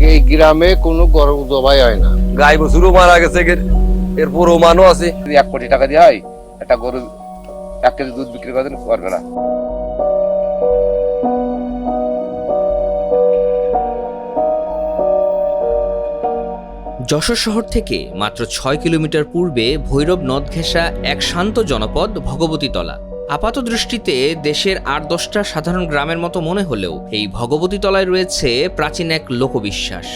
এই গ্রামে কোনো গরু জবাই হয় না। গাই বছরও মারা গেছে, এর প্রমাণও আছে। যদি 1 কোটি টাকা দিয়ে হয়, একটা গরু 1 কেজি দুধ বিক্রি করতে পারবে না। যশোর শহর থেকে মাত্র ৬ কিলোমিটার পূর্বে ভৈরব নদ ঘেঁষা এক শান্ত জনপদ ভগবতীতলা। আপাত দৃষ্টিতে দেশের ৮-১০টা সাধারণ গ্রামের মতো মনে হলেও এই ভগবতীতলায় রয়েছে প্রাচীন এক লোকবিশ্বাস।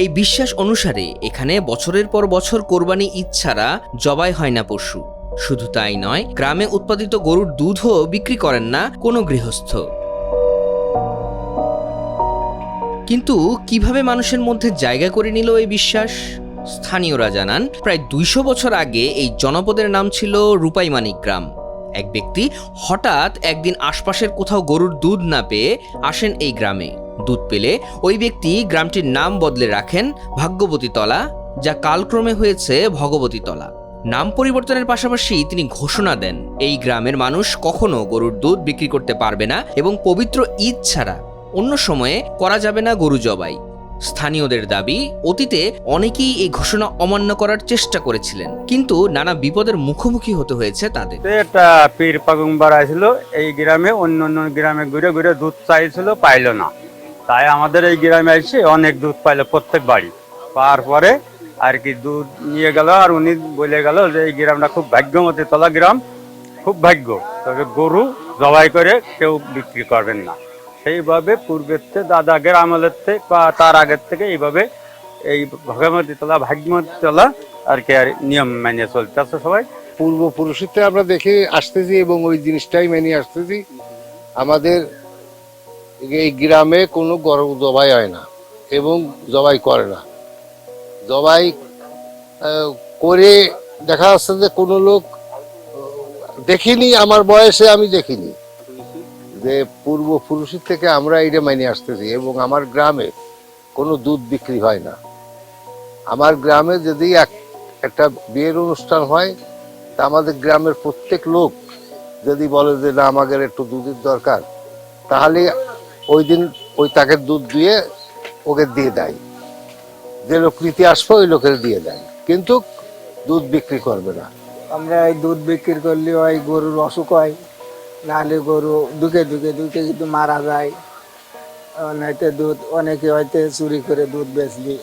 এই বিশ্বাস অনুসারে এখানে বছরের পর বছর কোরবানি ঈদ ছাড়া জবাই হয় না পশু। শুধু তাই নয়, গ্রামে উৎপাদিত গরুর দুধও বিক্রি করেন না কোনো গৃহস্থ। কিন্তু কিভাবে মানুষের মধ্যে জায়গা করে নিল এই বিশ্বাস? স্থানীয়রা জানান, প্রায় ২০০ বছর আগে এই জনপদের নাম ছিল রূপাইমানিক গ্রাম। এক ব্যক্তি হঠাৎ একদিন আশপাশের কোথাও গরুর দুধ না পেয়ে আসেন এই গ্রামে। দুধ পেলে ওই ব্যক্তি গ্রামটির নাম বদলে রাখেন ভাগ্যবতীতলা, যা কালক্রমে হয়েছে ভগবতীতলা। নাম পরিবর্তনের পাশাপাশি তিনি ঘোষণা দেন, এই গ্রামের মানুষ কখনো গরুর দুধ বিক্রি করতে পারবে না এবং পবিত্র ঈদ ছাড়া অন্য সময়ে করা যাবে না গরু জবাই। স্থানীয়দের দাবি, অতীতে অনেকেই এই ঘোষণা অমান্য করার চেষ্টা করেছিলেন, কিন্তু নানা বিপদের মুখোমুখি হতে হয়েছে তাদের। একটা পীর পাগম্বার আসছিল এই গ্রামে, অন্য অন্য গ্রামে ঘুরে ঘুরে দুধ চাইছিল, পাইলো না। তাই আমাদের এই গ্রামে এসে অনেক দুধ পাইলো, প্রত্যেক বাড়ি পাওয়ার পরে আর কি দুধ নিয়ে গেল। আর উনি বলে গেল যে এই গ্রামটা খুব ভাগ্যমতী তলা গ্রাম, খুব ভাগ্য, তবে গরু জবাই করে কেউ বিক্রি করবেন না। সেইভাবে পূর্বের থেকে দাদাগের আমলের থেকে বা তার আগের থেকে এইভাবে এই ভাগ্যমতীতলা আর কি আর নিয়ম মেনে চলতেছে সবাই। পূর্বপুরুষের আমরা দেখে আসতেছি এবং ওই জিনিসটাই মেনে আসতেছি। আমাদের এই গ্রামে কোনো গরু জবাই হয় না এবং জবাই করে না। জবাই করে দেখা যাচ্ছে যে কোনো লোক দেখিনি, আমার বয়সে আমি দেখিনি যে পূর্বপুরুষের থেকে আমরা এটা মেনে আসতেছি। এবং আমার গ্রামে কোনো দুধ বিক্রি হয় না। আমার গ্রামে যদি একটা বিয়ের অনুষ্ঠান হয়, তা আমাদের গ্রামের প্রত্যেক লোক যদি বলে যে না আমাদের একটু দুধের দরকার, তাহলে ওই দিন ওই তাকে দুধ দিয়ে ওকে দিয়ে দেয়। যে লোক নিতে আসবে ওই লোকের দিয়ে দেয়, কিন্তু দুধ বিক্রি করবে না। আমরা এই দুধ বিক্রি করলে ওই গরুর অসুখ হয়, নাহলে গরু দুকে কিন্তু মারা যায়। নয়তো দুধ অনেকে হয়তো চুরি করে দুধ বেচলি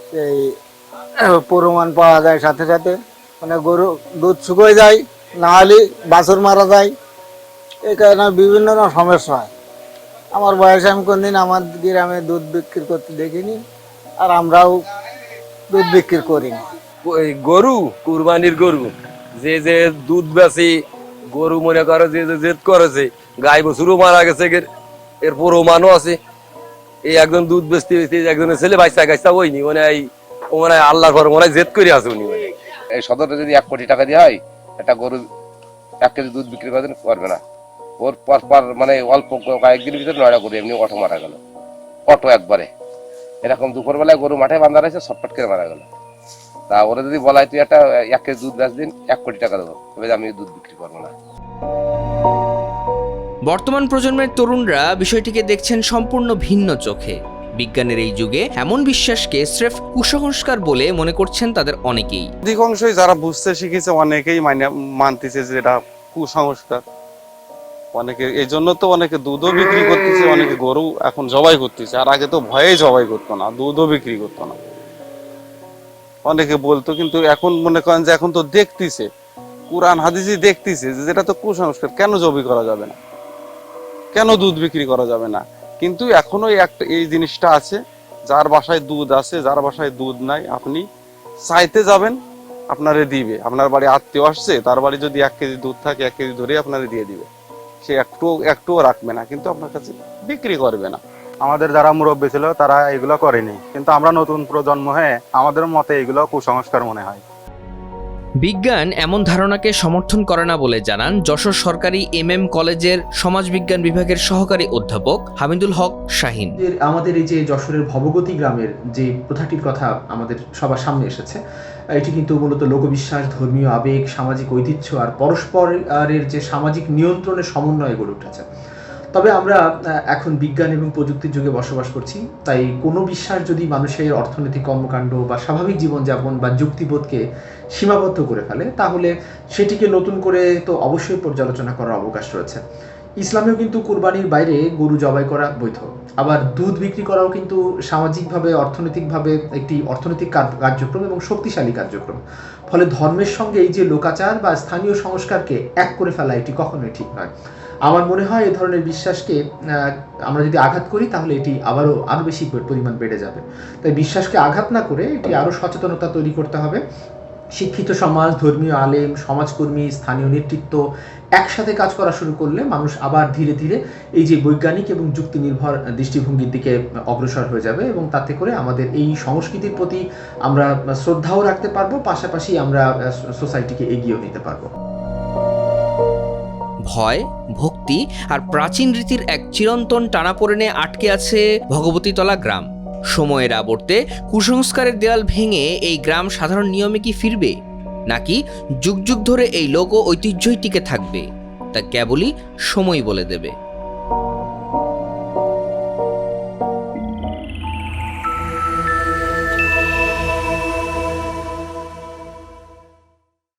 সেই প্রমাণ পাওয়া যায় সাথে সাথে, মানে গরু দুধ শুকিয়ে যায়, নাহলে বাছুর মারা যায়। এই কারণে বিভিন্ন রকম সমস্যা হয়। আমার বয়সে আমি কোনদিন আমার গ্রামে দুধ বিক্রি করতে দেখিনি, আর আমরাও দুধ বিক্রি করিনি। ওই গরু, কুরবানির গরু, যে যে দুধ বেশি গরু মনে করে যে যে জেদ করেছে, গাই বছরও মারা গেছে, এর প্রমাণও আছে। এই একজন দুধ বেচতে বেচতে একজনের ছেলে বাইসা হয়নি, মানে এই মানে আল্লাহর ঘর মনে হয় জেদ করে আছে উনি। মানে এই সদরে যদি 1 কোটি টাকা দিয়ে হয়, একটা গরু 1 কেজি দুধ বিক্রি করতে পারবে না। ওর পর মানে অল্প কয়েকদিনের ভিতরে 9টা গরু এমনি অটো মারা গেল, অটো একবারে। এরকম দুপুরবেলায় গরু মাঠে বাঁধা রয়েছে, ছটফট করে মারা গেল। তা ওরা যদি বলায় তুই একটা 1 কেজি দুধ বেচ দিন, 1 কোটি টাকা দেবো, তবে আমি দুধ বিক্রি করবো না। বর্তমান প্রজন্মের তরুণরা বিষয়টিকে দেখছেন সম্পূর্ণ ভিন্ন চোখে। বিজ্ঞানের এই যুগে এমন বিশ্বাসকে স্রেফ কুসংস্কার বলে মনে করছেন তাদের অনেকেই। অধিকাংশই যারা বুঝতে শিখেছে অনেকেই মানতেছে যে এটা কুসংস্কার। অনেকে এই জন্য তো অনেকে দুধও বিক্রি করতেছে, অনেকে গরু এখন জবাই করতেছে। আর আগে তো ভয়ে জবাই করতো না, দুধও বিক্রি করতো না, অনেকে বলতো। কিন্তু এখন মনে করেন যে এখন তো দেখতেছে, কুরআন হাদিসে দেখতেছে যে যেটা তো কুসংস্কার, কেন জবাই করা যাবে না, কেন দুধ বিক্রি করা যাবে না। কিন্তু এখনো এই জিনিসটা আছে, যার বাসায় দুধ আছে, যার বাসায় দুধ নাই, আপনি চাইতে যাবেন, আপনারে দিবে। আপনার বাড়ি আত্মীয় আসছে, তার বাড়ি যদি 1 কেজি দুধ থাকে, 1 কেজি ধরে আপনারে দিয়ে দিবে। সে একটুও রাখবে না, কিন্তু আপনার কাছে বিক্রি করবে না। আমাদের যারা মুরব্বী ছিল তারা এগুলো করেনি, কিন্তু আমরা নতুন প্রজন্ম হয়ে আমাদের মতে এগুলো কুসংস্কার মনে হয়। বিজ্ঞান এমন ধারণাকে সমর্থন করে না বলে জানান যশোর সরকারি MM কলেজের সমাজবিজ্ঞান বিভাগের সহকারী অধ্যাপক হামিদুল হক শাহিন। আমাদের এই যে যশোরের ভবগতী গ্রামের যে প্রথাটির কথা আমাদের সবার সামনে এসেছে, এটি কিন্তু মূলত লোকবিশ্বাস, ধর্মীয় আবেগ, সামাজিক ঐতিহ্য আর পরস্পরের যে সামাজিক নিয়ন্ত্রণের সমন্বয়ে গড়ে উঠেছে। তবে আমরা এখন বিজ্ঞান এবং প্রযুক্তির যুগে বসবাস করছি, তাই কোনো বিশ্বাস যদি মানুষের অর্থনৈতিক কর্মকাণ্ড বা স্বাভাবিক জীবনযাপন বা যুক্তিবোধকে সীমাবদ্ধ করে ফেলে, তাহলে সেটিকে নতুন করে তো অবশ্যই পর্যালোচনা করার অবকাশ রয়েছে। ইসলামেও কিন্তু কুরবানির বাইরে গরু জবাই করা বৈধ। আবার দুধ বিক্রি করাও কিন্তু সামাজিকভাবে অর্থনৈতিকভাবে একটি অর্থনৈতিক কার্যক্রম এবং শক্তিশালী কার্যক্রম। ফলে ধর্মের সঙ্গে এই যে লোকাচার বা স্থানীয় সংস্কারকে এক করে ফেলা এটি কখনোই ঠিক নয়। আমার মনে হয় এই ধরনের বিশ্বাসকে আমরা যদি আঘাত করি তাহলে এটি আরও বেশি পরিমাণ বেড়ে যাবে। তাই বিশ্বাসকে আঘাত না করে এটি আরও সচেতনতা তৈরি করতে হবে। শিক্ষিত সমাজ, ধর্মীয় আলেম, সমাজকর্মী, স্থানীয় নেতৃত্ব একসাথে কাজ করা শুরু করলে মানুষ আবার ধীরে ধীরে এই যে বৈজ্ঞানিক এবং যুক্তি নির্ভর দৃষ্টিভঙ্গির দিকে অগ্রসর হয়ে যাবে, এবং তাতে করে আমাদের এই সংস্কৃতির প্রতি আমরা শ্রদ্ধাও রাখতে পারবো, পাশাপাশি আমরা সোসাইটিকে এগিয়েও নিতে পারবো। ভয়, ভক্তি আর প্রাচীন রীতির এক চিরন্তন টানাপোড়েনে আটকে আছে ভগবতীতলা গ্রাম। সময়ের আবর্তে কুসংস্কারের দেয়াল ভেঙে এই গ্রাম সাধারণ নিয়মে কি ফিরবে, নাকি যুগ যুগ ধরে এই লোক ঐতিহ্যই টিকে থাকবে, তা কেবলই সময় বলে দেবে।